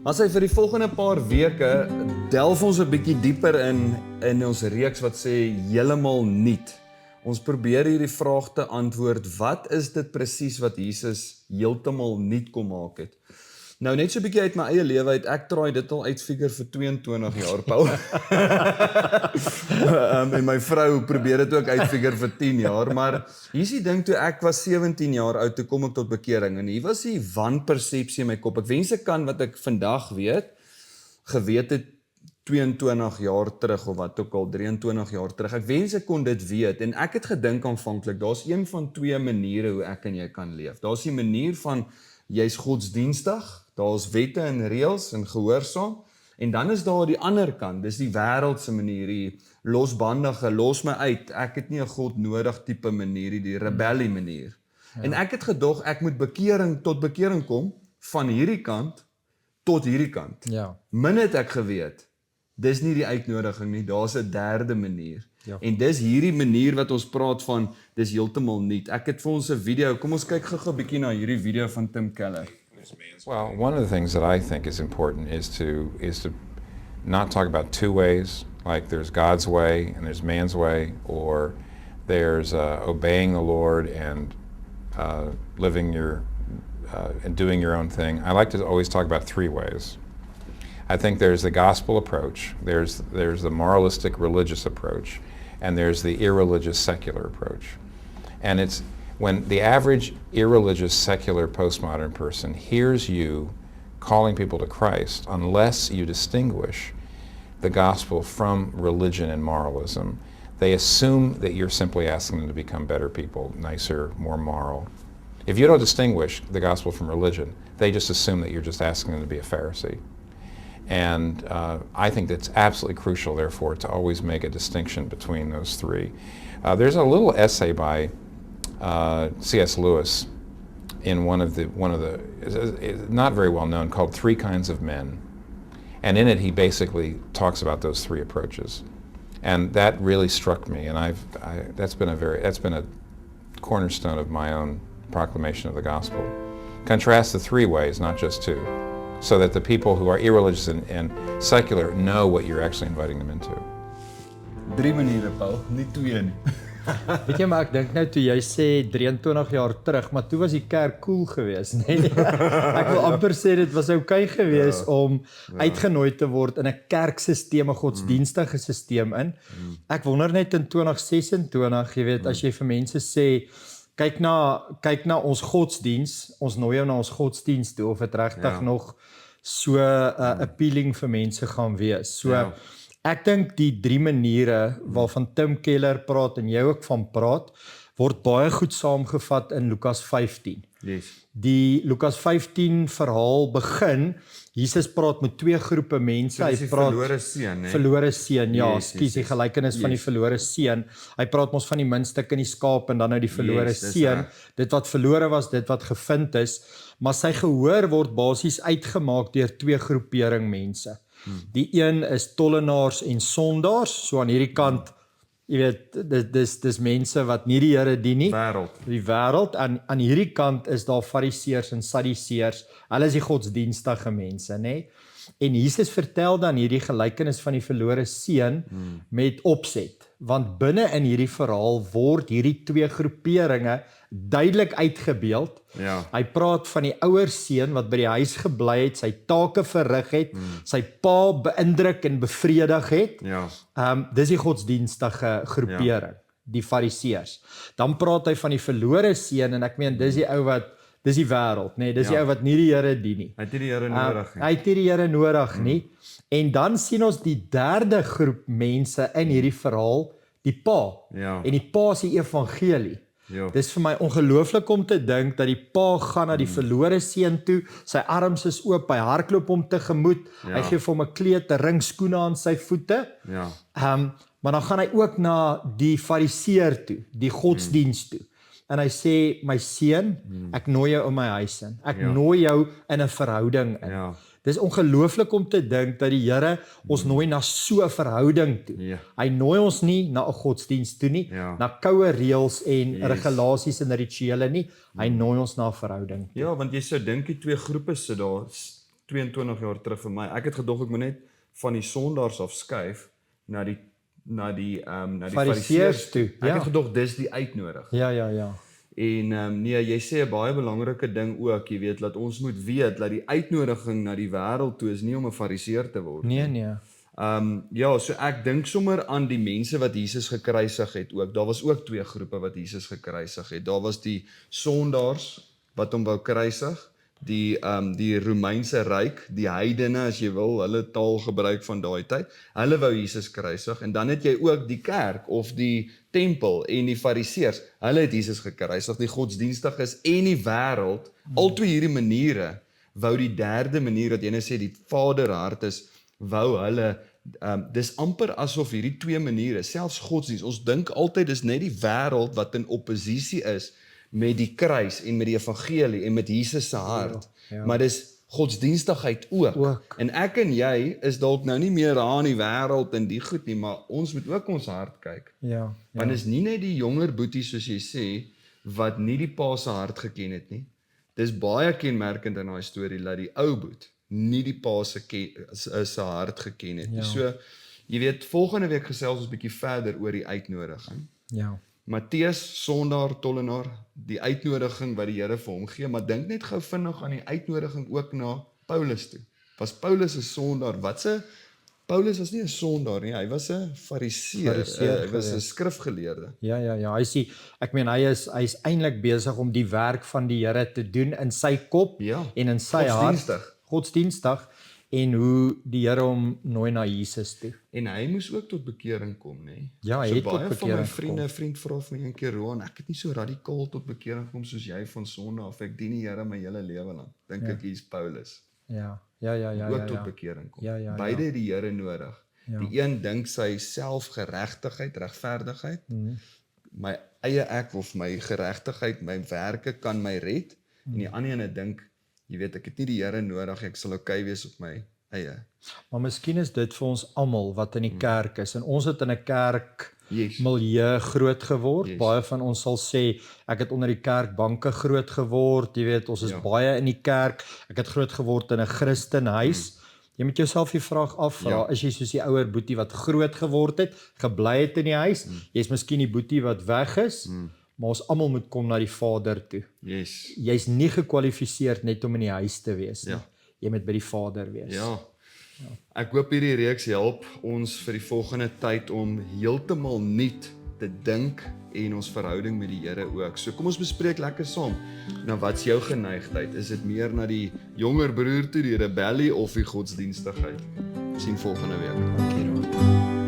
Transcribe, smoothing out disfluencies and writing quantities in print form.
As hy vir die volgende paar weke delf ons 'n bietjie dieper in ons reeks wat sê heeltemal nuut. Ons probeer hierdie vraag te antwoord, wat is dit presies wat Jesus heeltemal nuut kom maak het? Nou net so 'n bietjie uit my eie lewe uit, ek traai dit al uitfigure vir 22 jaar, Paul. En my vrou probeer dit ook uitfigure vir 10 jaar, maar hier's die ding, toe ek was 17 jaar oud, toe kom ek tot bekering, en hier was die wanpersepsie in my kop. Ek wens ek kan wat ek vandag geweet het 22 jaar terug, of wat ook al, 23 jaar terug. Ek wens ek kon dit weet, en ek het gedink aanvanklik, daar's een van twee maniere hoe ek en jy kan leef. Daar's die manier van, jy's godsdienstig, daar's wette en reëls en gehoorsaam, en dan is daar die ander kant, dis die wêreldse manier, die losbandige, los my uit, ek het nie 'n God nodig tipe manier, die rebellie manier. Ja. En ek het gedog, ek moet tot bekering kom, van hierdie kant tot hierdie kant. Ja. Min het ek geweet, dis nie die uitnodiging nie, daar's 'n derde manier. Ja. En dis hierdie manier wat ons praat van, dis heeltemal nuut. Ek het vir ons 'n video, kom ons kyk gou 'n bietjie na hierdie video van Tim Keller. Well, one of the things that I think is important is to not talk about two ways, like there's God's way and there's man's way, or there's obeying the Lord and living and doing your own thing. I like to always talk about three ways. I think there's the gospel approach, there's the moralistic religious approach, and there's the irreligious secular approach. And it's when the average irreligious secular postmodern person hears you calling people to Christ, unless you distinguish the gospel from religion and moralism, they assume that you're simply asking them to become better people, nicer, more moral. If you don't distinguish the gospel from religion, they just assume that you're just asking them to be a Pharisee. And I think that's absolutely crucial, therefore, to always make a distinction between those three. There's a little essay by C.S. Lewis in one of the not very well known, called Three Kinds of Men, and in it he basically talks about those three approaches, and that really struck me, and that's been a cornerstone of my own proclamation of the gospel. Contrast the three ways, not just two, so that the people who are irreligious and secular know what you're actually inviting them into. 3 maniere, Paul, nie 2 nie. Weet jy, maar ek dink nou toe jy sê 23 jaar terug, maar toe was die kerk cool geweest, nee. Ek wil amper sê dit was okay geweest om uitgenooi te word in 'n kerkstelsel, 'n godsdienstige stelsel in. Ek wonder net in 2026, jy weet, as jy vir mense sê, kyk na ons godsdiens, ons nooi jou na ons godsdiens toe, of dit regtig nog so appealing vir mense gaan wees. So, ek dink die 3 maniere waarvan Tim Keller praat en jy ook van praat, word baie goed saamgevat in Lukas 15. Yes. Die Lukas 15 verhaal begin, Jesus praat met 2 groepe mense. Hy praat verlore seun, hè? Verlore seun, ja, skus, die gelykenis van die verlore seun. Hy praat ons van die muntstuk in die skaap en dan nou die verlore seun, dit wat verlore was, dit wat gevind is, maar sy gehoor word basies uitgemaak deur 2 groepering mense. Die een is tollenaars en sondaars, so aan hierdie kant, jy weet, dis mense wat nie die Here dien nie, die wêreld, aan hierdie kant is daar fariseërs en sadduseërs, hulle is die godsdienstige mense, nê? En Jesus vertel dan hierdie gelykenis van die verlore seun met opset, want binne in hierdie verhaal word hierdie 2 groeperinge duidelik uitgebeeld. Ja. Hy praat van die ouer seun wat by die huis gebly het, sy take verrig het, sy pa beïndruk en bevredig het. Ja. Dis die godsdienstige groepering, die fariseërs. Dan praat hy van die verlore seun, en ek meen dis die ou wat, dis die wêreld, nee, dis die ou wat nie die Here dien nie. Hy het nie die Here nodig nie. Hy het nie die Here nodig nie. En dan sien ons die derde groep mense in hierdie verhaal, die pa. Ja. En die pa is die evangelie. Ja. Dis vir my ongelooflik om te dink dat die pa gaan na die verlore seun toe, sy arms is oop, hy hardloop hom tegemoet, hy gee vir hom 'n kleed, 'n ring skoene aan sy voete. Ja. Maar dan gaan hy ook na die fariseer toe, die godsdiens toe. En hy sê, my seun, ek nooi jou in my huis in. Ek nooi jou in 'n verhouding in. Ja. Dis ongelooflik om te dink dat die Here ons nooi na so 'n verhouding toe. Ja. Hy nooi ons nie na 'n godsdiens toe nie, na koue reëls en regulasies en rituele nie. Hy nooi ons na 'n verhouding toe. Ja, want jy sou dink die 2 groepe sit daar, 22 jaar terug vir my. Ek het gedog ek moet net van die sondaars af skuif na die Fariseërs toe. Ek het gedog dis die uitnodiging. Ja. En nee, jy sê 'n baie belangrike ding ook, jy weet, dat ons moet weet dat die uitnodiging na die wêreld toe is nie om 'n fariseer te word. Nee. Ja, so ek dink sommer aan die mense wat Jesus gekruisig het ook. Daar was ook 2 groepe wat Jesus gekruisig het. Daar was die sondaars wat hom wou kruisig, die Romeinse ryk, die heidene as jy wil, hulle taal gebruik van daai tyd. Hulle wou Jesus kruisig en dan het jy ook die kerk of die tempel en die fariseërs. Hulle het Jesus gekruisig, die godsdienstiges en die wêreld. Al twee hierdie maniere wou die derde manier wat jy nou sê die Vaderhart is, wou hulle dis amper asof hierdie twee maniere, selfs godsdienst, ons dink altyd dis net die wêreld wat in oppositie is met die kruis en met die evangelie en met Jesus se hart. Ja. Maar dis godsdienstigheid ook. En ek en jy is dalk nou nie meer daar in die wêreld en die goed nie, maar ons moet ook ons hart kyk. Ja. Want is nie net die jonger boeties soos jy sê wat nie die pa se hart geken het nie. Dis baie kenmerkend in daai storie dat die ou boet nie die pa se hart geken het nie. So jy weet, volgende week gesels ons 'n bietjie verder oor die uitnodiging. Ja. Matteus, sondaar, tollenaar, die uitnodiging wat die Here vir hom gee, maar dink net gou vinnig aan die uitnodiging ook na Paulus toe. Was Paulus 'n sondaar? Paulus was nie 'n sondaar nie, hy was 'n fariseer, hy was 'n skrifgeleerde. Ja, hy is eintlik besig om die werk van die Here te doen in sy kop en in sy hart. Godsdienstig en hoe die Here hom nooi na Jesus toe. En hy moes ook tot bekering kom, nê? Ja, hy het tot bekering van my vriende, 'n vriend vra vir my een keer, Roan, ek het nie so radikaal tot bekering kom soos jy van sonde af. Ek dien die Here my hele lewe lank. Dink ek hier's Paulus. Ja. Ook tot bekering kom. Ja. Beide het die Here nodig. Ja. Die een dink sy selfgeregtigheid, regverdigheid. My eie ek of my geregtigheid, my werke kan my red. En die ander ene dink, jy weet, ek het nie die Here nodig, ek sal okay wees op my eie. Maar miskien is dit vir ons almal wat in die kerk is en ons het in 'n kerk milieu groot geword. Baie van ons sal sê ek het onder die kerkbanke groot geword, jy weet, ons is baie in die kerk. Ek het groot geword in 'n Christenhuis. Jy moet jouself die vraag afvra, is jy soos die ouer boetie wat groot geword het, gebly het in die huis? Jy's miskien die boetie wat weg is. Maar ons almal moet kom na die Vader toe. Jy's nie gekwalifiseer net om in die huis te wees nie. Jy moet by die Vader wees. Ja. Ek hoop hierdie reeks help ons vir die volgende tyd om heeltemal nuut te dink en ons verhouding met die Here ook. So kom ons bespreek lekker saam. Nou wat's jou geneigtheid? Is dit meer na die jonger broer toe, die rebellie of die godsdienstigheid? Sien volgende week. Dankie, Roan.